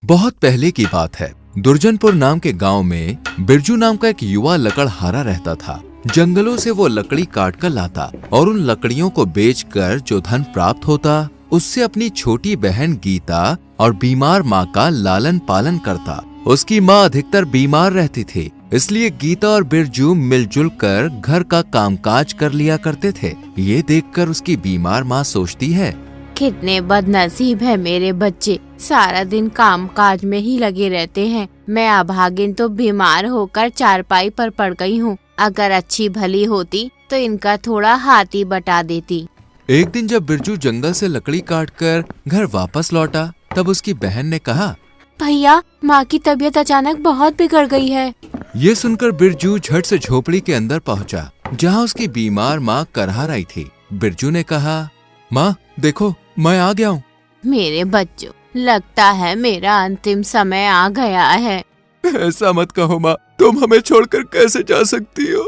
बहुत पहले की बात है। दुर्जनपुर नाम के गांव में बिरजू नाम का एक युवा लकड़हारा रहता था। जंगलों से वो लकड़ी काट कर लाता और उन लकड़ियों को बेचकर जो धन प्राप्त होता उससे अपनी छोटी बहन गीता और बीमार माँ का लालन पालन करता। उसकी माँ अधिकतर बीमार रहती थी, इसलिए गीता और बिरजू मिलजुल कर घर का कामकाज कर लिया करते थे। ये देखकर उसकी बीमार माँ सोचती है, कितने बदनसीब है मेरे बच्चे, सारा दिन काम काज में ही लगे रहते हैं। मैं अभागिन तो बीमार होकर चारपाई पर पड़ गई हूँ। अगर अच्छी भली होती तो इनका थोड़ा हाथ ही बटा देती। एक दिन जब बिरजू जंगल से लकड़ी काटकर घर वापस लौटा तब उसकी बहन ने कहा, भैया, माँ की तबीयत अचानक बहुत बिगड़ गई है। ये सुनकर बिरजू झट से झोपड़ी के अंदर पहुंचा, जहां उसकी बीमार माँ करहा रही थी। बिरजू ने कहा, माँ देखो, मैं आ गया हूँ। मेरे बच्चों, लगता है मेरा अंतिम समय आ गया है। ऐसा मत कहो माँ, तुम हमें छोड़कर कैसे जा सकती हो।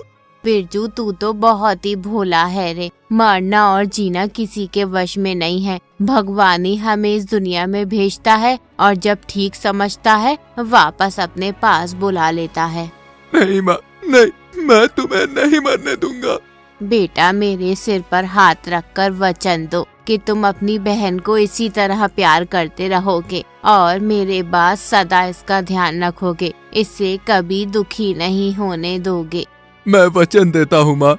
बिरजू, तू तो बहुत ही भोला है रे। मरना और जीना किसी के वश में नहीं है। भगवान ही हमें इस दुनिया में भेजता है और जब ठीक समझता है वापस अपने पास बुला लेता है। नहीं माँ, नहीं, मैं तुम्हें नहीं मरने दूंगा। बेटा, मेरे सिर पर हाथ रखकर वचन दो कि तुम अपनी बहन को इसी तरह प्यार करते रहोगे और मेरे बाद सदा इसका ध्यान रखोगे। इससे कभी दुखी नहीं होने दोगे। मैं वचन देता हूँ माँ।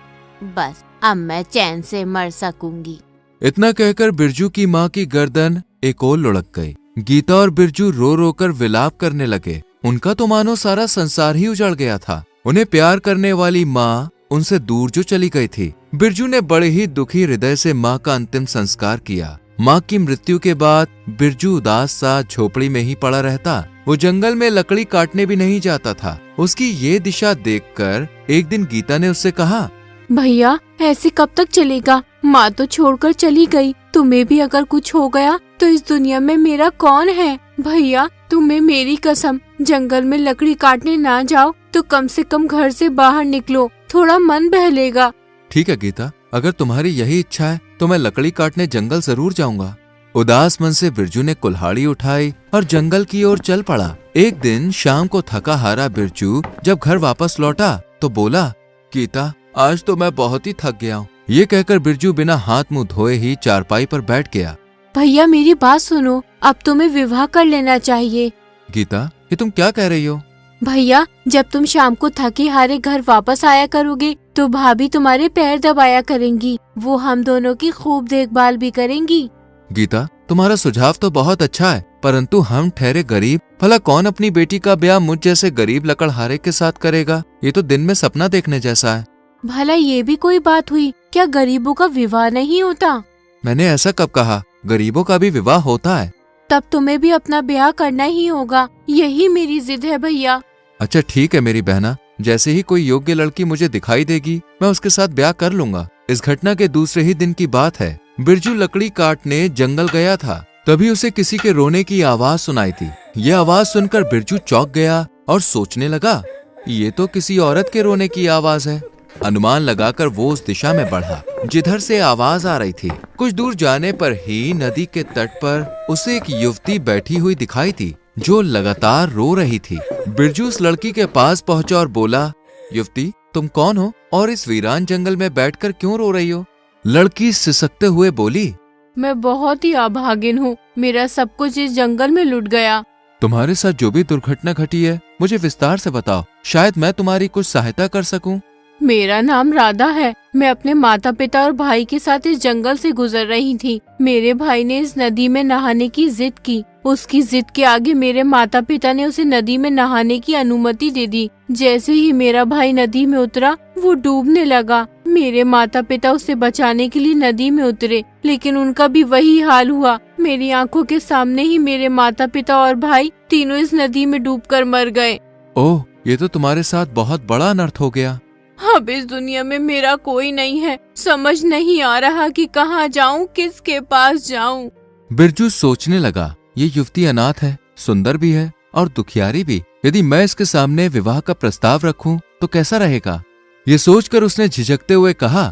बस अब मैं चैन से मर सकूंगी। इतना कहकर बिरजू की माँ की गर्दन एक ओर लुढ़क गई। गीता और बिरजू रो रो कर विलाप करने लगे। उनका तो मानो सारा संसार ही उजड़ गया था। उन्हें प्यार करने वाली माँ उनसे दूर जो चली गई थी। बिरजू ने बड़े ही दुखी हृदय से माँ का अंतिम संस्कार किया। माँ की मृत्यु के बाद बिरजू उदास सा झोपड़ी में ही पड़ा रहता। वो जंगल में लकड़ी काटने भी नहीं जाता था। उसकी ये दिशा देखकर एक दिन गीता ने उससे कहा, भैया, ऐसे कब तक चलेगा? माँ तो छोड़कर चली गई। तुम्हें भी अगर कुछ हो गया तो इस दुनिया में मेरा कौन है? भैया, तुम्हें मेरी कसम, जंगल में लकड़ी काटने ना जाओ तो कम से कम घर से बाहर निकलो, थोड़ा मन बहलेगा। ठीक है गीता, अगर तुम्हारी यही इच्छा है तो मैं लकड़ी काटने जंगल जरूर जाऊंगा। उदास मन से बिरजू ने कुल्हाड़ी उठाई और जंगल की ओर चल पड़ा। एक दिन शाम को थका हारा बिरजू जब घर वापस लौटा तो बोला, गीता, आज तो मैं बहुत ही थक गया हूँ। ये कहकर बिरजू बिना हाथ मुंह धोए ही चारपाई पर बैठ गया। भैया, मेरी बात सुनो, अब तुम्हें विवाह कर लेना चाहिए। गीता, ये तुम क्या कह रही हो? भैया, जब तुम शाम को थके हारे घर वापस आया करोगे तो भाभी तुम्हारे पैर दबाया करेंगी। वो हम दोनों की खूब देखभाल भी करेंगी। गीता, तुम्हारा सुझाव तो बहुत अच्छा है, परंतु हम ठहरे गरीब, भला कौन अपनी बेटी का ब्याह मुझ जैसे गरीब लकड़हारे के साथ करेगा? ये तो दिन में सपना देखने जैसा है। भला ये भी कोई बात हुई? क्या गरीबों का विवाह नहीं होता? मैंने ऐसा कब कहा? गरीबों का भी विवाह होता है। तब तुम्हें भी अपना ब्याह करना ही होगा। यही मेरी जिद है भैया। अच्छा ठीक है मेरी बहना, जैसे ही कोई योग्य लड़की मुझे दिखाई देगी मैं उसके साथ ब्याह कर लूंगा। इस घटना के दूसरे ही दिन की बात है। बिरजू लकड़ी काटने जंगल गया था, तभी उसे किसी के रोने की आवाज सुनाई थी। ये आवाज सुनकर बिरजू चौंक गया और सोचने लगा, ये तो किसी औरत के रोने की आवाज है। अनुमान लगाकर वो उस दिशा में बढ़ा जिधर से आवाज आ रही थी। कुछ दूर जाने पर ही नदी के तट पर उसे एक युवती बैठी हुई दिखाई थी जो लगातार रो रही थी। बिरजू उस लड़की के पास पहुंचा और बोला, युवती, तुम कौन हो और इस वीरान जंगल में बैठकर क्यों रो रही हो? लड़की सिसकते हुए बोली, मैं बहुत ही अभागिन हूँ। मेरा सब कुछ इस जंगल में लुट गया। तुम्हारे साथ जो भी दुर्घटना घटी है मुझे विस्तार से बताओ, शायद मैं तुम्हारी कुछ सहायता कर सकूं। मेरा नाम राधा है। मैं अपने माता पिता और भाई के साथ इस जंगल से गुजर रही थी। मेरे भाई ने इस नदी में नहाने की जिद की। उसकी जिद के आगे मेरे माता पिता ने उसे नदी में नहाने की अनुमति दे दी। जैसे ही मेरा भाई नदी में उतरा वो डूबने लगा। मेरे माता पिता उसे बचाने के लिए नदी में उतरे, लेकिन उनका भी वही हाल हुआ। मेरी आंखों के सामने ही मेरे माता पिता और भाई तीनों इस नदी में डूबकर मर गए। ओह, ये तो तुम्हारे साथ बहुत बड़ा अनर्थ हो गया। अब इस दुनिया में मेरा कोई नहीं है। समझ नहीं आ रहा कि कहाँ जाऊँ, किसके पास जाऊँ। बिरजू सोचने लगा, ये युवती अनाथ है, सुंदर भी है और दुखियारी भी। यदि मैं इसके सामने विवाह का प्रस्ताव रखूं तो कैसा रहेगा? ये सोचकर उसने झिझकते हुए कहा,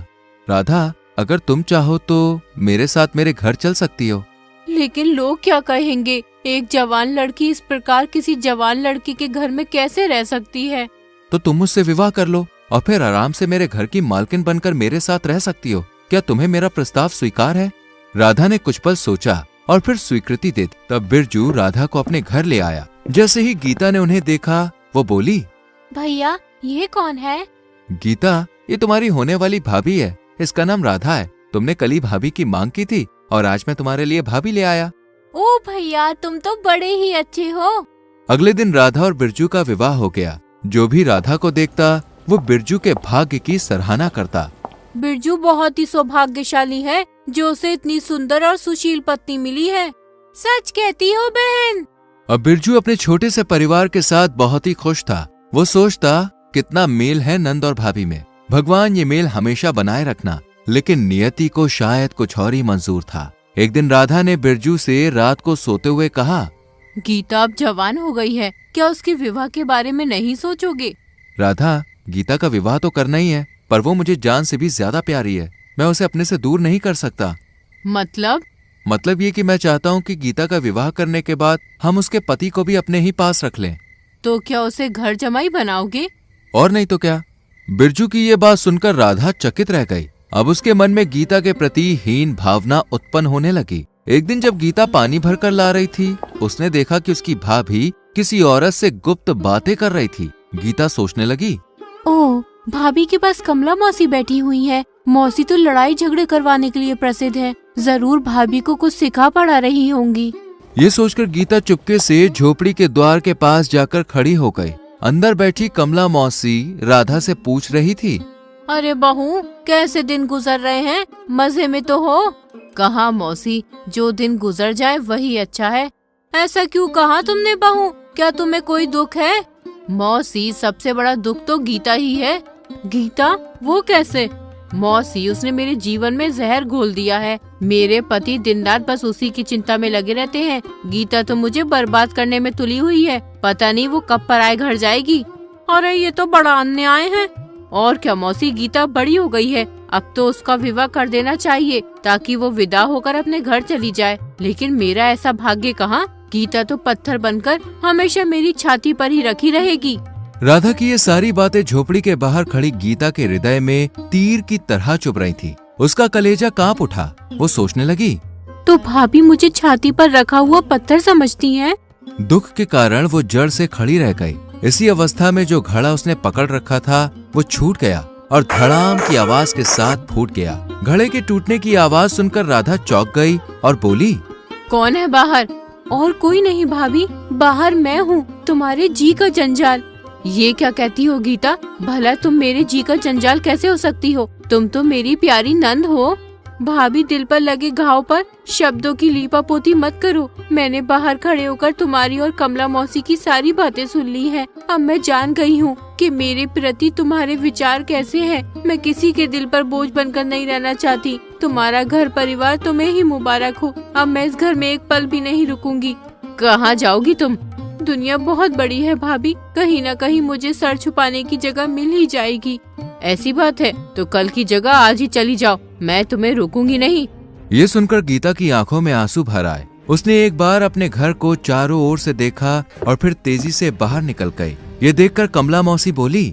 राधा, अगर तुम चाहो तो मेरे साथ मेरे घर चल सकती हो। लेकिन लोग क्या कहेंगे? एक जवान लड़की इस प्रकार किसी जवान लड़की के घर में कैसे रह सकती है? तो तुम मुझसे विवाह कर लो और फिर आराम से मेरे घर की मालकिन बनकर मेरे साथ रह सकती हो। क्या तुम्हें मेरा प्रस्ताव स्वीकार है? राधा ने कुछ पल सोचा और फिर स्वीकृति दे दी। तब बिरजू राधा को अपने घर ले आया। जैसे ही गीता ने उन्हें देखा वो बोली, भैया ये कौन है? गीता, ये तुम्हारी होने वाली भाभी है। इसका नाम राधा है। तुमने कल ही भाभी की मांग की थी और आज मैं तुम्हारे लिए भाभी ले आया। ओ भैया, तुम तो बड़े ही अच्छे हो। अगले दिन राधा और बिरजू का विवाह हो गया। जो भी राधा को देखता वो बिरजू के भाग्य की सराहना करता। बिरजू बहुत ही सौभाग्यशाली है जो उसे इतनी सुंदर और सुशील पत्नी मिली है। सच कहती हो बहन। अब बिरजू अपने छोटे से परिवार के साथ बहुत ही खुश था। वो सोचता कितना मेल है नंद और भाभी में। भगवान ये मेल हमेशा बनाए रखना। लेकिन नियति को शायद कुछ और ही मंजूर था। एक दिन राधा ने बिरजू से रात को सोते हुए कहा, गीता अब जवान हो गई है, क्या उसके विवाह के बारे में नहीं सोचोगे? राधा, गीता का विवाह तो करना ही है, पर वो मुझे जान से भी ज्यादा प्यारी है। मैं उसे अपने से दूर नहीं कर सकता। मतलब ये कि मैं चाहता हूँ कि गीता का विवाह करने के बाद हम उसके पति को भी अपने ही पास रख लें। तो क्या उसे घर जमाई बनाओगे? और नहीं तो क्या। बिरजू की ये बात सुनकर राधा चकित रह गई। अब उसके मन में गीता के प्रति हीन भावना उत्पन्न होने लगी। एक दिन जब गीता पानी भरकर ला रही थी, उसने देखा कि उसकी भाभी किसी औरत से गुप्त बातें कर रही थी। गीता सोचने लगी, ओह, भाभी के पास कमला मौसी बैठी हुई है। मौसी तो लड़ाई झगड़े करवाने के लिए प्रसिद्ध है। जरूर भाभी को कुछ सिखा पढ़ा रही होंगी। ये सोचकर गीता चुपके से झोपड़ी के द्वार के पास जाकर खड़ी हो गई। अंदर बैठी कमला मौसी राधा से पूछ रही थी, अरे बहू, कैसे दिन गुजर रहे हैं? मजे में तो हो? कहा मौसी, जो दिन गुजर जाए वही अच्छा है। ऐसा क्यों कहा तुमने बहू? क्या तुम्हें कोई दुख है? मौसी, सबसे बड़ा दुख तो गीता ही है। गीता? वो कैसे? मौसी, उसने मेरे जीवन में जहर घोल दिया है। मेरे पति दिन रात बस उसी की चिंता में लगे रहते हैं। गीता तो मुझे बर्बाद करने में तुली हुई है। पता नहीं वो कब पराए घर जाएगी। अरे ये तो बड़ा अन्याय है। और क्या मौसी, गीता बड़ी हो गई है। अब तो उसका विवाह कर देना चाहिए ताकि वो विदा होकर अपने घर चली जाए। लेकिन मेरा ऐसा भाग्य कहाँ। गीता तो पत्थर बनकर हमेशा मेरी छाती पर ही रखी रहेगी। राधा की ये सारी बातें झोपड़ी के बाहर खड़ी गीता के हृदय में तीर की तरह चुभ रही थी। उसका कलेजा कांप उठा। वो सोचने लगी, तो भाभी मुझे छाती पर रखा हुआ पत्थर समझती हैं? दुख के कारण वो जड़ से खड़ी रह गई। इसी अवस्था में जो घड़ा उसने पकड़ रखा था वो छूट गया और धड़ाम की आवाज के साथ फूट गया। घड़े के टूटने की आवाज सुनकर राधा चौंक गई और बोली, कौन है बाहर? और कोई नहीं भाभी, बाहर मैं हूँ, तुम्हारे जी का जंजाल। ये क्या कहती हो गीता? भला तुम मेरे जी का जंजाल कैसे हो सकती हो? तुम तो मेरी प्यारी नंद हो। भाभी, दिल पर लगे घाव पर शब्दों की लीपापोती मत करो। मैंने बाहर खड़े होकर तुम्हारी और कमला मौसी की सारी बातें सुन ली हैं। अब मैं जान गई हूँ कि मेरे प्रति तुम्हारे विचार कैसे हैं। मैं किसी के दिल पर बोझ बनकर नहीं रहना चाहती। तुम्हारा घर परिवार तुम्हें ही मुबारक हो। अब मैं इस घर में एक पल भी नहीं रुकूंगी। कहाँ जाओगी तुम? दुनिया बहुत बड़ी है भाभी, कहीं न कहीं मुझे सर छुपाने की जगह मिल ही जाएगी। ऐसी बात है तो कल की जगह आज ही चली जाओ, मैं तुम्हें रोकूंगी नहीं। ये सुनकर गीता की आंखों में आंसू भर आए। उसने एक बार अपने घर को चारों ओर से देखा और फिर तेजी से बाहर निकल गई। ये देखकर कमला मौसी बोली,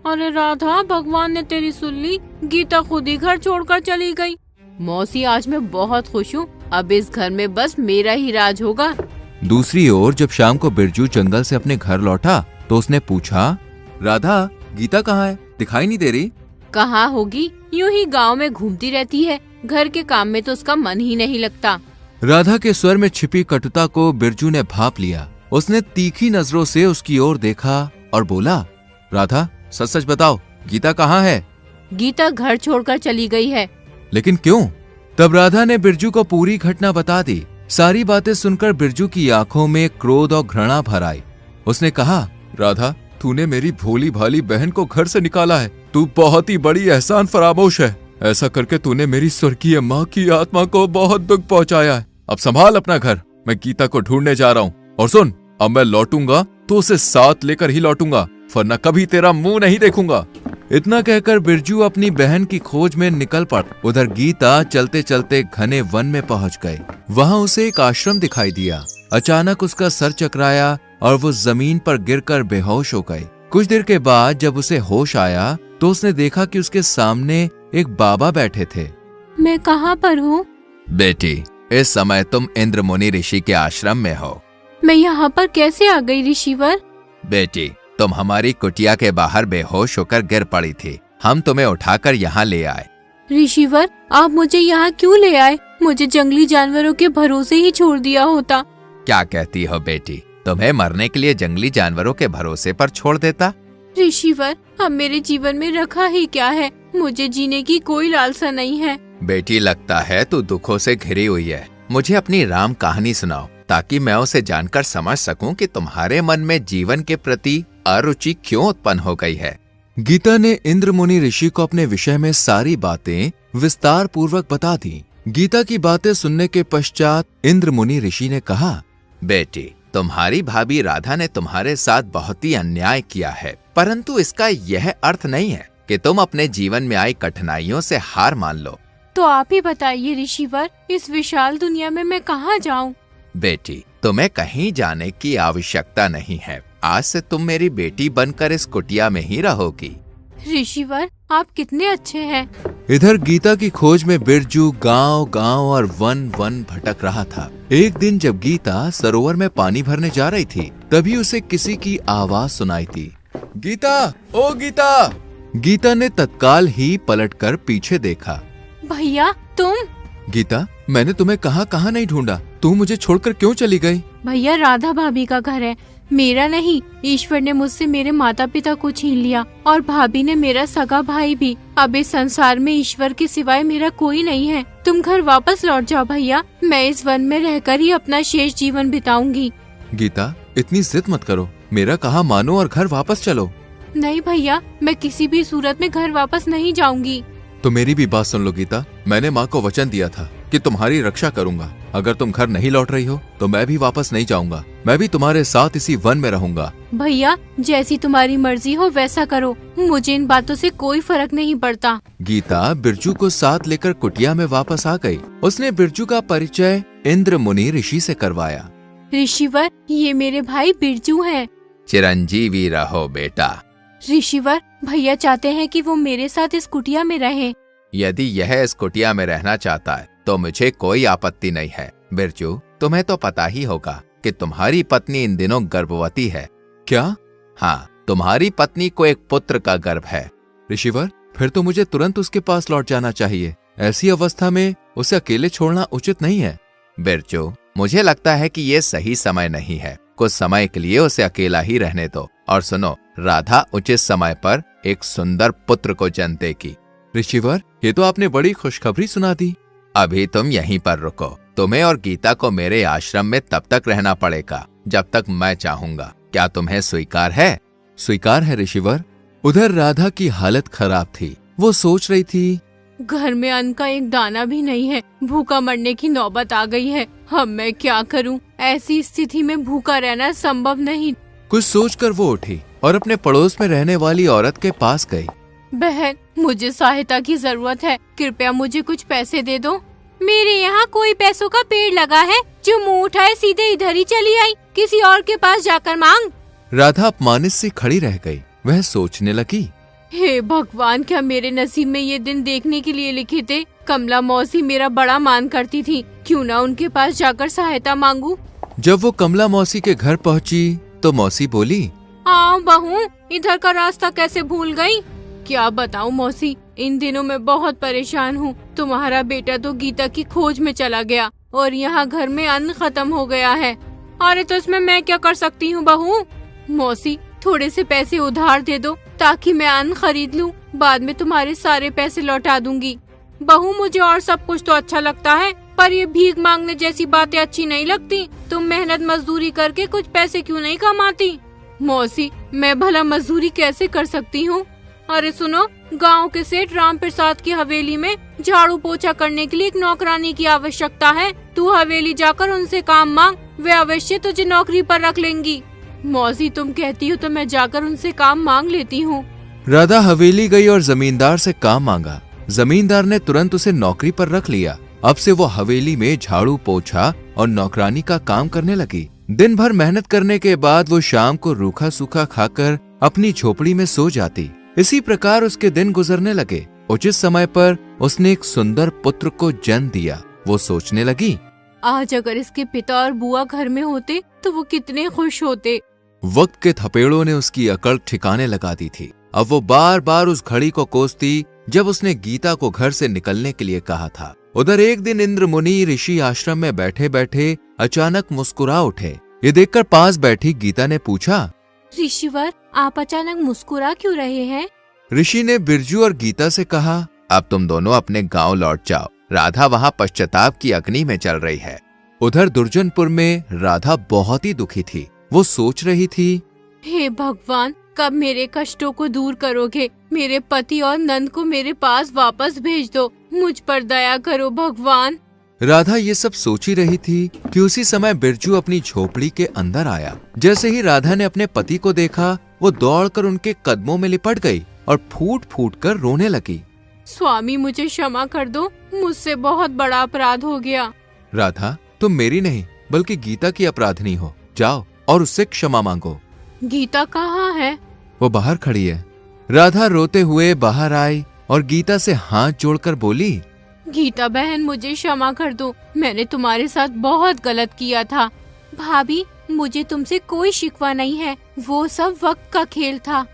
अरे राधा, भगवान ने तेरी सुन ली। गीता खुद ही घर छोड़कर चली गई। मौसी, आज मैं बहुत खुश हूँ। अब इस घर में बस मेरा ही राज होगा। दूसरी ओर जब शाम को बिरजू जंगल से अपने घर लौटा तो उसने पूछा, राधा, गीता कहाँ है? दिखाई नहीं दे रही। कहाँ होगी, यूं ही गांव में घूमती रहती है। घर के काम में तो उसका मन ही नहीं लगता। राधा के स्वर में छिपी कटुता को बिरजू ने भांप लिया। उसने तीखी नजरों से उसकी ओर देखा और बोला, राधा, सच सच बताओ, गीता कहाँ है? गीता घर छोड़कर चली गई है। लेकिन क्यों? तब राधा ने बिरजू को पूरी घटना बता दी। सारी बातें सुनकर बिरजू की आंखों में क्रोध और घृणा भर आई। उसने कहा, राधा, तूने मेरी भोली भाली बहन को घर से निकाला है। तू बहुत ही बड़ी एहसान फरामोश है। ऐसा करके तूने मेरी स्वर्गीय माँ की आत्मा को बहुत दुख पहुँचाया है। अब संभाल अपना घर, मैं गीता को ढूंढने जा रहा हूँ। और सुन, अब मैं लौटूंगा तो उसे साथ लेकर ही लौटूंगा, वरना कभी तेरा मुंह नहीं देखूंगा। इतना कहकर बिरजू अपनी बहन की खोज में निकल पड़ा। उधर गीता चलते चलते घने वन में पहुंच गए। वहां उसे एक आश्रम दिखाई दिया। अचानक उसका सर चकराया और वो जमीन पर गिरकर बेहोश हो गई। कुछ देर के बाद जब उसे होश आया तो उसने देखा कि उसके सामने एक बाबा बैठे थे। मैं कहाँ पर हूँ? बेटी, इस समय तुम इंद्र मुनि ऋषि के आश्रम में हो। मैं यहाँ पर कैसे आ गई ऋषिवर? बेटी, तुम हमारी कुटिया के बाहर बेहोश होकर गिर पड़ी थी। हम तुम्हें उठाकर यहाँ ले आए। ऋषिवर, आप मुझे यहाँ क्यों ले आए? मुझे जंगली जानवरों के भरोसे ही छोड़ दिया होता। क्या कहती हो बेटी? तुम्हें मरने के लिए जंगली जानवरों के भरोसे पर छोड़ देता? ऋषिवर, अब मेरे जीवन में रखा ही क्या है? मुझे जीने की कोई लालसा नहीं है। बेटी, लगता है तू दुखों से घिरी हुई है। मुझे अपनी राम कहानी सुनाओ ताकि मैं उसे जानकर समझ सकूं कि तुम्हारे मन में जीवन के प्रति अरुचि क्यों उत्पन्न हो गई है। गीता ने इंद्र मुनि ऋषि को अपने विषय में सारी बातें विस्तार पूर्वक बता दी। गीता की बातें सुनने के पश्चात इंद्र मुनि ऋषि ने कहा, बेटी, तुम्हारी भाभी राधा ने तुम्हारे साथ बहुत ही अन्याय किया है, परंतु इसका यह अर्थ नहीं है कि तुम अपने जीवन में आई कठिनाइयों से हार मान लो। तो आप ही बताइए ऋषिवर, इस विशाल दुनिया में मैं कहाँ जाऊँ? बेटी, तुम्हें कहीं जाने की आवश्यकता नहीं है। आज से तुम मेरी बेटी बनकर इस कुटिया में ही रहोगी। ऋषिवर, आप कितने अच्छे हैं। इधर गीता की खोज में बिरजू गांव गांव और वन वन भटक रहा था। एक दिन जब गीता सरोवर में पानी भरने जा रही थी, तभी उसे किसी की आवाज सुनाई थी। गीता, ओ गीता! गीता ने तत्काल ही पलटकर पीछे देखा। भैया, तुम? गीता, मैंने तुम्हें कहाँ नहीं ढूंढा। तुम मुझे छोड़कर क्यों चली गई? भैया, राधा भाभी का घर है, मेरा नहीं। ईश्वर ने मुझसे मेरे माता पिता को छीन लिया और भाभी ने मेरा सगा भाई भी। अब इस संसार में ईश्वर के सिवाय मेरा कोई नहीं है। तुम घर वापस लौट जाओ भैया, मैं इस वन में रहकर ही अपना शेष जीवन बिताऊंगी। गीता, इतनी जिद मत करो, मेरा कहा मानो और घर वापस चलो। नहीं भैया, मैं किसी भी सूरत में घर वापस नहीं जाऊंगी। तो मेरी भी बात सुन लो गीता, मैंने माँ को वचन दिया था कि तुम्हारी रक्षा करूंगा। अगर तुम घर नहीं लौट रही हो तो मैं भी वापस नहीं जाऊंगा। मैं भी तुम्हारे साथ इसी वन में रहूंगा। भैया, जैसी तुम्हारी मर्जी हो वैसा करो, मुझे इन बातों से कोई फर्क नहीं पड़ता। गीता बिरजू को साथ लेकर कुटिया में वापस आ गई। उसने बिरजू का परिचय इंद्र मुनि ऋषि से करवाया। ऋषिवर, ये मेरे भाई बिरजू हैं। चिरंजीवी रहो बेटा। ऋषिवर, भैया चाहते हैं कि वो मेरे साथ इस कुटिया में रहें। यदि यह इस कुटिया में रहना चाहता है तो मुझे कोई आपत्ति नहीं है। बिरजू, तुम्हें तो पता ही होगा कि तुम्हारी पत्नी इन दिनों गर्भवती है। क्या? हाँ, तुम्हारी पत्नी को एक पुत्र का गर्भ है। ऋषिवर, फिर तो मुझे तुरंत उसके पास लौट जाना चाहिए। ऐसी अवस्था में उसे अकेले छोड़ना उचित नहीं है। बिरजू, मुझे लगता है कि ये सही समय नहीं है। कुछ समय के लिए उसे अकेला ही रहने दो। और सुनो, राधा उचित समय पर एक सुंदर पुत्र को जन्म देगी। ऋषिवर, ये तो आपने बड़ी खुशखबरी सुना दी। अभी तुम यहीं पर रुको। तुम्हें और गीता को मेरे आश्रम में तब तक रहना पड़ेगा जब तक मैं चाहूंगा। क्या तुम्हें स्वीकार है? स्वीकार है ऋषिवर। उधर राधा की हालत खराब थी। वो सोच रही थी, घर में अन्न का एक दाना भी नहीं है, भूखा मरने की नौबत आ गई है। अब मैं क्या करूं? ऐसी स्थिति में भूखा रहना संभव नहीं। कुछ सोचकर वो उठी और अपने पड़ोस में रहने वाली औरत के पास गई। बहन, मुझे सहायता की जरूरत है, कृपया मुझे कुछ पैसे दे दो। मेरे यहाँ कोई पैसों का पेड़ लगा है, जो मुंह उठाए सीधे इधर ही चली आई। किसी और के पास जाकर मांग। राधा अपमानित सी खड़ी रह गई। वह सोचने लगी, हे भगवान, क्या मेरे नसीब में ये दिन देखने के लिए लिखे थे? कमला मौसी मेरा बड़ा मान करती थी, क्यों ना उनके पास जाकर सहायता मांगू। जब वो कमला मौसी के घर पहुंची तो मौसी बोली, हाँ बहू, इधर का रास्ता कैसे भूल गई? क्या बताऊं मौसी, इन दिनों मैं बहुत परेशान हूँ। तुम्हारा बेटा तो गीता की खोज में चला गया और यहाँ घर में अन्न खत्म हो गया है। अरे तो इसमें मैं क्या कर सकती हूँ बहू? मौसी, थोड़े से पैसे उधार दे दो ताकि मैं अन्न खरीद लूं। बाद में तुम्हारे सारे पैसे लौटा दूंगी। बहू, मुझे और सब कुछ तो अच्छा लगता है, पर ये भीख मांगने जैसी बातें अच्छी नहीं लगती। तुम मेहनत मजदूरी करके कुछ पैसे क्यों नहीं कमाती? मौसी, मैं भला मजदूरी कैसे कर सकती हूँ? अरे सुनो, गांव के सेठ राम प्रसाद की हवेली में झाड़ू पोछा करने के लिए एक नौकरानी की आवश्यकता है। तू हवेली जाकर उनसे काम मांग, वे अवश्य तुझे नौकरी पर रख लेंगी। मौसी, तुम कहती हो तो मैं जाकर उनसे काम मांग लेती हूँ। राधा हवेली गई और जमींदार से काम मांगा। जमींदार ने तुरंत उसे नौकरी पर रख लिया। अब से वो हवेली में झाड़ू पोछा और नौकरानी का काम करने लगी। दिन भर मेहनत करने के बाद वो शाम को रूखा सूखा खाकर अपनी झोपड़ी में सो जाती। इसी प्रकार उसके दिन गुजरने लगे। उचित समय पर उसने एक सुंदर पुत्र को जन्म दिया। वो सोचने लगी, आज अगर इसके पिता और बुआ घर में होते तो वो कितने खुश होते। वक्त के थपेड़ों ने उसकी अकड़ ठिकाने लगा दी थी। अब वो बार बार उस घड़ी को कोसती जब उसने गीता को घर से निकलने के लिए कहा था। उधर एक दिन इंद्र मुनि ऋषि आश्रम में बैठे बैठे अचानक मुस्कुरा उठे। ये देखकर पास बैठी गीता ने पूछा, ऋषिवर, आप अचानक मुस्कुरा क्यों रहे हैं? ऋषि ने बिरजू और गीता से कहा, अब तुम दोनों अपने गांव लौट जाओ। राधा वहां पश्चाताप की अग्नि में चल रही है। उधर दुर्जनपुर में राधा बहुत ही दुखी थी। वो सोच रही थी, हे भगवान, कब मेरे कष्टों को दूर करोगे? मेरे पति और नंद को मेरे पास वापस भेज दो। मुझ पर दया करो भगवान। राधा ये सब सोच ही रही थी कि उसी समय बिरजू अपनी झोपड़ी के अंदर आया। जैसे ही राधा ने अपने पति को देखा, वो दौड़कर उनके कदमों में लिपट गई और फूट फूट कर रोने लगी। स्वामी, मुझे क्षमा कर दो, मुझसे बहुत बड़ा अपराध हो गया। राधा, तुम मेरी नहीं बल्कि गीता की अपराधनी हो। जाओ और उससे क्षमा मांगो। गीता कहाँ है? वो बाहर खड़ी है। राधा रोते हुए बाहर आई और गीता से हाथ जोड़कर बोली, गीता बहन, मुझे क्षमा कर दो। मैंने तुम्हारे साथ बहुत गलत किया था। भाभी, मुझे तुमसे कोई शिकवा नहीं है। वो सब वक्त का खेल था।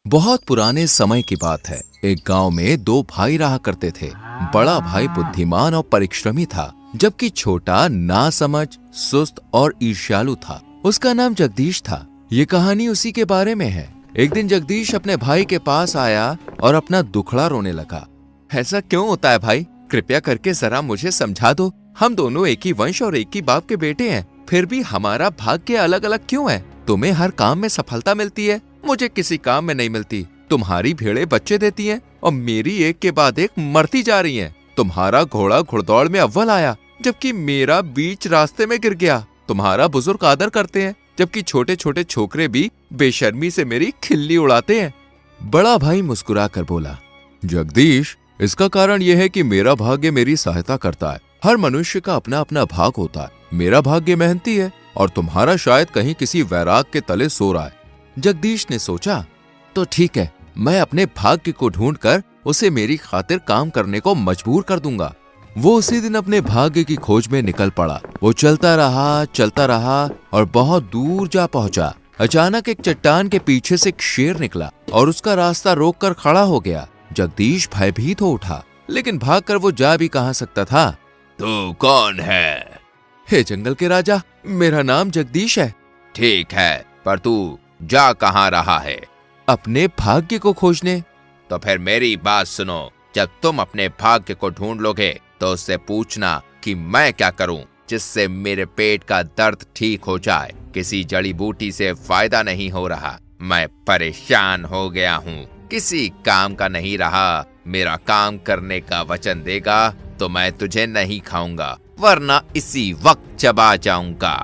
बहुत पुराने समय की बात है। एक गांव में दो भाई रहा करते थे। बड़ा भाई बुद्धिमान और परिश्रमी था, जबकि छोटा नासमझ, सुस्त और ईर्ष्यालु था। उसका नाम जगदीश था। ये कहानी उसी के बारे में है। एक दिन जगदीश अपने भाई के पास आया और अपना दुखड़ा रोने लगा। ऐसा क्यों होता है भाई? कृपया करके जरा मुझे समझा दो। हम दोनों एक ही वंश और एक ही बाप के बेटे हैं, फिर भी हमारा भाग्य अलग अलग क्यों है? तुम्हें हर काम में सफलता मिलती है, मुझे किसी काम में नहीं मिलती। तुम्हारी भेड़ें बच्चे देती हैं और मेरी एक के बाद एक मरती जा रही हैं। तुम्हारा घोड़ा घुड़दौड़ में अव्वल आया, जबकि मेरा बीच रास्ते में गिर गया। तुम्हारा बुजुर्ग आदर करते हैं, जबकि छोटे छोटे छोकरे भी बेशर्मी से मेरी खिल्ली उड़ाते हैं। बड़ा भाई मुस्कुरा कर बोला, जगदीश, इसका कारण यह है कि मेरा भाग्य मेरी सहायता करता है। हर मनुष्य का अपना अपना भाग होता है। मेरा भाग्य मेहनती है और तुम्हारा शायद कहीं किसी वैराग के तले सो रहा है। जगदीश ने सोचा, तो ठीक है, मैं अपने भाग्य को ढूंढकर उसे मेरी खातिर काम करने को मजबूर कर दूंगा। वो उसी दिन अपने भाग्य की खोज में निकल पड़ा। वो चलता रहा और बहुत दूर जा पहुंचा। अचानक एक चट्टान के पीछे से एक शेर निकला और उसका रास्ता रोककर खड़ा हो गया। जगदीश भयभीत हो उठा, लेकिन भागकर वो जा भी कहां सकता था। तू कौन है? हे जंगल के राजा, मेरा नाम जगदीश है। ठीक है, पर तू जा कहां रहा है? अपने भाग्य को खोजने। तो फिर मेरी बात सुनो, जब तुम अपने भाग्य को ढूंढ लोगे तो उससे पूछना कि मैं क्या करूं जिससे मेरे पेट का दर्द ठीक हो जाए। किसी जड़ी बूटी से फायदा नहीं हो रहा। मैं परेशान हो गया हूँ, किसी काम का नहीं रहा। मेरा काम करने का वचन देगा तो मैं तुझे नहीं खाऊंगा, वरना इसी वक्त चबा जाऊंगा।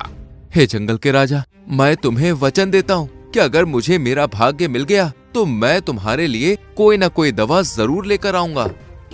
हे जंगल के राजा, मैं तुम्हें वचन देता हूँ कि अगर मुझे मेरा भाग्य मिल गया तो मैं तुम्हारे लिए कोई ना कोई दवा जरूर लेकर आऊंगा।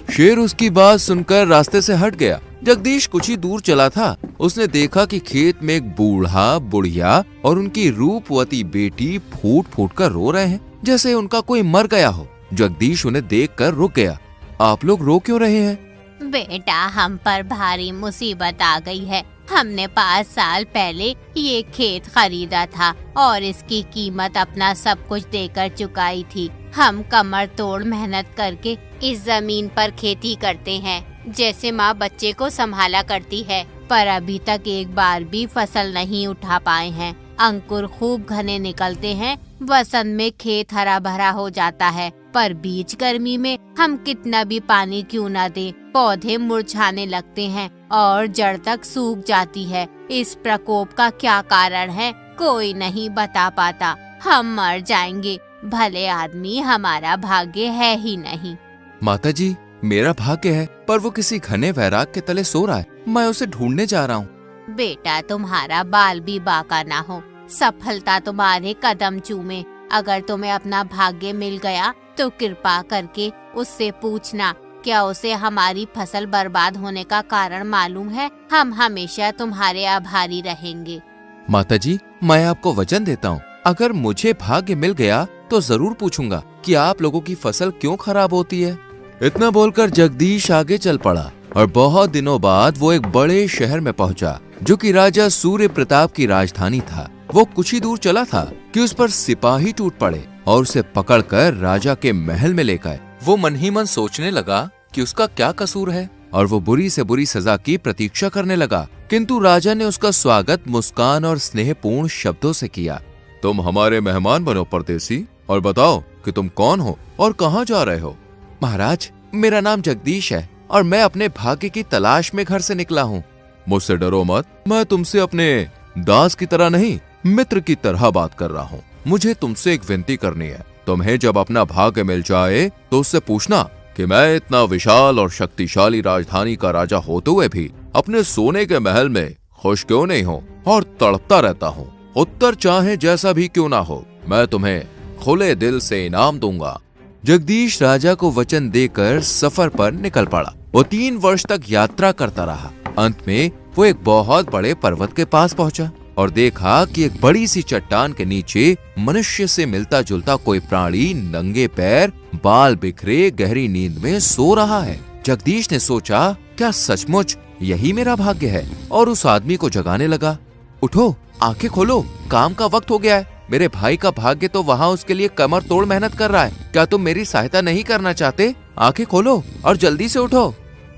शेर उसकी बात सुनकर रास्ते से हट गया। जगदीश कुछ ही दूर चला था। उसने देखा कि खेत में एक बूढ़ा, बुढ़िया और उनकी रूपवती बेटी फूट फूट कर रो रहे हैं, जैसे उनका कोई मर गया हो। जगदीश उन्हें देखकर रुक गया। आप लोग रो क्यों रहे हैं? बेटा, हम पर भारी मुसीबत आ गई है। हमने 5 साल पहले ये खेत खरीदा था और इसकी कीमत अपना सब कुछ देकर चुकाई थी। हम कमर तोड़ मेहनत करके इस जमीन पर खेती करते हैं, जैसे माँ बच्चे को संभाला करती है, पर अभी तक एक बार भी फसल नहीं उठा पाए हैं। अंकुर खूब घने निकलते हैं, वसंत में खेत हरा भरा हो जाता है, पर बीच गर्मी में हम कितना भी पानी क्यों न दे, पौधे मुरझाने लगते हैं और जड़ तक सूख जाती है। इस प्रकोप का क्या कारण है, कोई नहीं बता पाता। हम मर जाएंगे। भले आदमी हमारा भाग्य है ही नहीं। माताजी, मेरा भाग्य है, पर वो किसी घने वैराग के तले सो रहा है। मैं उसे ढूंढने जा रहा हूँ। बेटा, तुम्हारा बाल भी बाका ना हो, सफलता तुम्हारे कदम चूमे। अगर तुम्हें अपना भाग्य मिल गया तो कृपा करके उससे पूछना क्या उसे हमारी फसल बर्बाद होने का कारण मालूम है? हम हमेशा तुम्हारे आभारी रहेंगे। माताजी, मैं आपको वचन देता हूँ, अगर मुझे भाग्य मिल गया तो जरूर पूछूंगा कि आप लोगों की फसल क्यों खराब होती है। इतना बोलकर जगदीश आगे चल पड़ा और बहुत दिनों बाद वो एक बड़े शहर में पहुंचा, जो कि राजा सूर्य प्रताप की राजधानी था। वो कुछ ही दूर चला था कि उस पर सिपाही टूट पड़े और उसे पकड़कर राजा के महल में ले गए। वो मन ही मन सोचने लगा कि उसका क्या कसूर है और वो बुरी से बुरी सजा की प्रतीक्षा करने लगा। किंतु राजा ने उसका स्वागत मुस्कान और स्नेहपूर्ण शब्दों से किया। तुम हमारे मेहमान बनो परदेसी, और बताओ कि तुम कौन हो और कहाँ जा रहे हो। महाराज, मेरा नाम जगदीश है और मैं अपने भाग्य की तलाश में घर से निकला हूँ। मुझसे डरो मत, मैं तुमसे अपने दास की तरह नहीं, मित्र की तरह बात कर रहा हूँ। मुझे तुमसे एक विनती करनी है। तुम्हें जब अपना भाग्य मिल जाए तो उससे पूछना कि मैं इतना विशाल और शक्तिशाली राजधानी का राजा होते हुए भी अपने सोने के महल में खुश क्यों नहीं हूँ और तड़पता रहता हूँ। उत्तर चाहे जैसा भी क्यों ना हो, मैं तुम्हें खुले दिल से इनाम दूंगा। जगदीश राजा को वचन देकर सफर पर निकल पड़ा। वो 3 वर्ष तक यात्रा करता रहा। अंत में वो एक बहुत बड़े पर्वत के पास पहुंचा और देखा कि एक बड़ी सी चट्टान के नीचे मनुष्य से मिलता जुलता कोई प्राणी नंगे पैर, बाल बिखरे, गहरी नींद में सो रहा है। जगदीश ने सोचा, क्या सचमुच यही मेरा भाग्य है? और उस आदमी को जगाने लगा। उठो, आंखें खोलो, काम का वक्त हो गया है। मेरे भाई का भाग्य तो वहाँ उसके लिए कमर तोड़ मेहनत कर रहा है। क्या तुम मेरी सहायता नहीं करना चाहते? आंखें खोलो और जल्दी से उठो।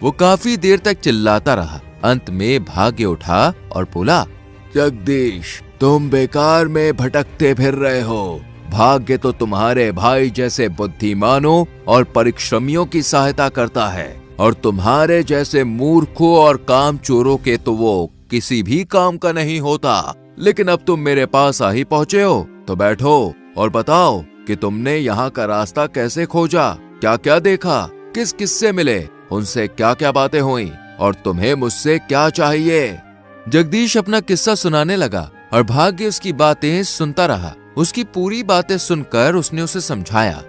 वो काफी देर तक चिल्लाता रहा। अंत में भाग्य उठा और बोला, जगदीश, तुम बेकार में भटकते फिर रहे हो। भाग्य तो तुम्हारे भाई जैसे बुद्धिमानों और परिश्रमियों की सहायता करता है, और तुम्हारे जैसे मूर्खों और कामचोरों के तो वो किसी भी काम का नहीं होता। लेकिन अब तुम मेरे पास आ ही पहुंचे हो, तो बैठो और बताओ कि तुमने यहाँ का रास्ता कैसे खोजा, क्या क्या देखा, किस किस से मिले, उनसे क्या क्या बातें हुई और तुम्हें मुझसे क्या चाहिए। जगदीश अपना किस्सा सुनाने लगा और भाग्य उसकी बातें सुनता रहा। उसकी पूरी बातें सुनकर उसने उसे समझाया।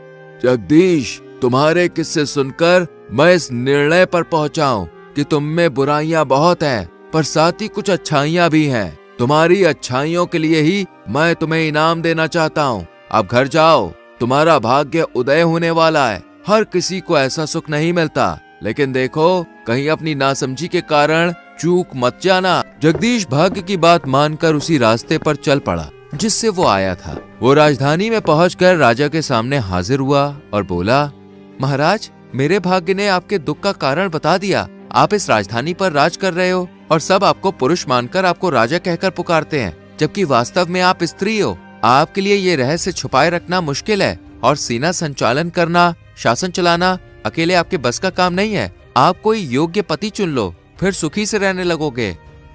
जगदीश, तुम्हारे किस्से सुनकर मैं इस निर्णय पर पहुंचा हूं कि तुम में बुराइयां बहुत हैं, पर साथ ही कुछ अच्छाइयां भी हैं। तुम्हारी अच्छाइयों के लिए ही मैं तुम्हें इनाम देना चाहता हूँ। अब घर जाओ, तुम्हारा भाग्य उदय होने वाला है। हर किसी को ऐसा सुख नहीं मिलता, लेकिन देखो कहीं अपनी नासमझी के कारण चूक मत जाना। जगदीश भाग्य की बात मानकर उसी रास्ते पर चल पड़ा जिससे वो आया था। वो राजधानी में पहुंचकर राजा के सामने हाजिर हुआ और बोला, महाराज, मेरे भाग्य ने आपके दुख का कारण बता दिया। आप इस राजधानी पर राज कर रहे हो और सब आपको पुरुष मानकर आपको राजा कहकर पुकारते हैं, जबकि वास्तव में आप स्त्री हो। आपके लिए ये रहस्य छुपाए रखना मुश्किल है और सेना संचालन करना, शासन चलाना अकेले आपके बस का काम नहीं है। आप कोई योग्य पति चुन लो, फिर सुखी से रहने लगोगे।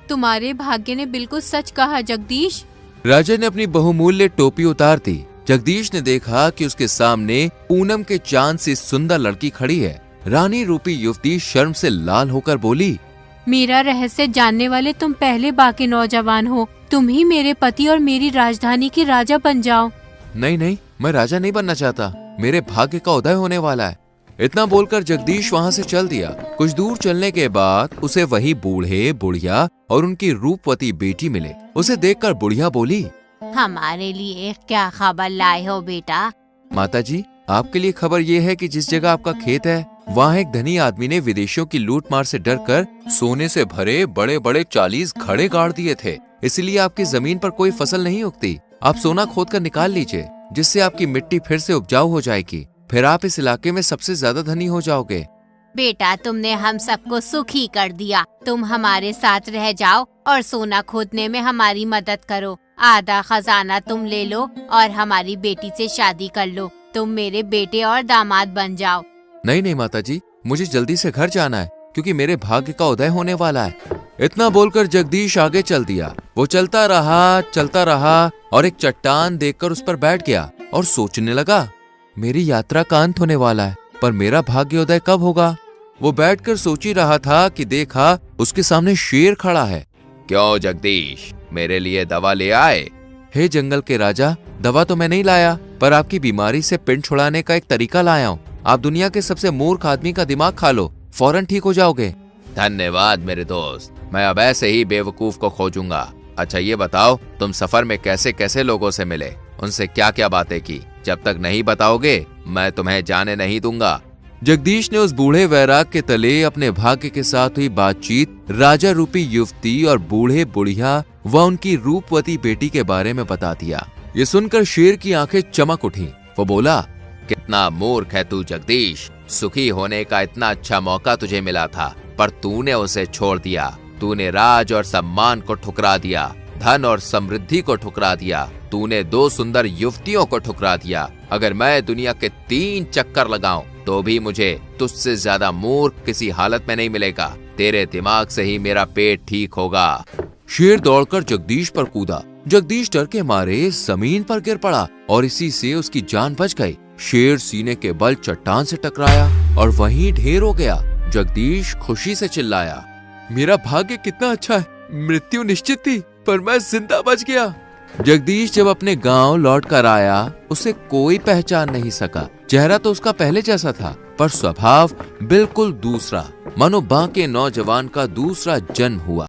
तुम्हारे भाग्य ने बिल्कुल सच कहा जगदीश। राजा ने अपनी बहुमूल्य टोपी उतार दी। जगदीश ने देखा कि उसके सामने पूनम के चांद सी सुंदर लड़की खड़ी है। रानी रूपी युवती शर्म से लाल होकर बोली, मेरा रहस्य जानने वाले तुम पहले बाकी नौजवान हो। तुम ही मेरे पति और मेरी राजधानी के राजा बन जाओ। नहीं नहीं, मैं राजा नहीं बनना चाहता। मेरे भाग्य का उदय होने वाला है। इतना बोलकर जगदीश वहाँ से चल दिया। कुछ दूर चलने के बाद उसे वही बूढ़े, बुढ़िया और उनकी रूपवती बेटी मिले। उसे देखकर बुढ़िया बोली, हमारे लिए क्या खबर लाए हो बेटा? माताजी, आपके लिए खबर ये है कि जिस जगह आपका खेत है, वहाँ एक धनी आदमी ने विदेशियों की लूटमार से डरकर सोने से भरे बड़े बड़े 40 घड़े गाड़ दिए थे। इसलिए आपकी जमीन पर कोई फसल नहीं उगती। आप सोना खोद कर निकाल लीजिए, जिससे आपकी मिट्टी फिर से उपजाऊ हो जाएगी। फिर आप इस इलाके में सबसे ज्यादा धनी हो जाओगे। बेटा, तुमने हम सबको सुखी कर दिया। तुम हमारे साथ रह जाओ और सोना खोदने में हमारी मदद करो। आधा खजाना तुम ले लो और हमारी बेटी से शादी कर लो। तुम मेरे बेटे और दामाद बन जाओ। नहीं नहीं माताजी, मुझे जल्दी से घर जाना है, क्योंकि मेरे भाग्य का उदय होने वाला है। इतना बोलकर जगदीश आगे चल दिया। वो चलता रहा और एक चट्टान देखकर उस पर बैठ गया और सोचने लगा, मेरी यात्रा का अंत होने वाला है, पर मेरा भाग्योदय कब होगा? वो बैठकर सोच ही रहा था कि देखा उसके सामने शेर खड़ा है। क्यों जगदीश, मेरे लिए दवा ले आए? हे जंगल के राजा, दवा तो मैं नहीं लाया, पर आपकी बीमारी से पिंड छुड़ाने का एक तरीका लाया हूँ। आप दुनिया के सबसे मूर्ख आदमी का दिमाग खा लो, फौरन ठीक हो जाओगे। धन्यवाद मेरे दोस्त, मैं अब ऐसे ही बेवकूफ को खोजूंगा। अच्छा ये बताओ, तुम सफर में कैसे कैसे लोगों से मिले, उनसे क्या क्या बातें की? जब तक नहीं बताओगे मैं तुम्हें जाने नहीं दूंगा। जगदीश ने उस बूढ़े वैराग के तले अपने भाग्य के साथ हुई बातचीत, राजा रूपी युवती और बूढ़े बुढ़िया व उनकी रूपवती बेटी के बारे में बता दिया। ये सुनकर शेर की आंखें चमक उठी। वो बोला, कितना मूर्ख है तू जगदीश, सुखी होने का इतना अच्छा मौका तुझे मिला था पर तूने उसे छोड़ दिया। तूने राज और सम्मान को ठुकरा दिया, धन और समृद्धि को ठुकरा दिया, तूने 2 सुंदर युवतियों को ठुकरा दिया। अगर मैं दुनिया के 3 चक्कर लगाऊं तो भी मुझे तुझसे ज्यादा मूर्ख किसी हालत में नहीं मिलेगा। तेरे दिमाग से ही मेरा पेट ठीक होगा। शेर दौड़कर जगदीश पर कूदा। जगदीश डर के मारे जमीन पर गिर पड़ा और इसी से उसकी जान बच गई। शेर सीने के बल चट्टान से टकराया और वहीं ढेर हो गया। जगदीश खुशी से चिल्लाया, मेरा भाग्य कितना अच्छा है, मृत्यु निश्चित थी पर मैं जिंदा बच गया। जगदीश जब अपने गांव लौट कर आया, उसे कोई पहचान नहीं सका। चेहरा तो उसका पहले जैसा था पर स्वभाव बिल्कुल दूसरा, मानो बांके नौजवान का दूसरा जन्म हुआ।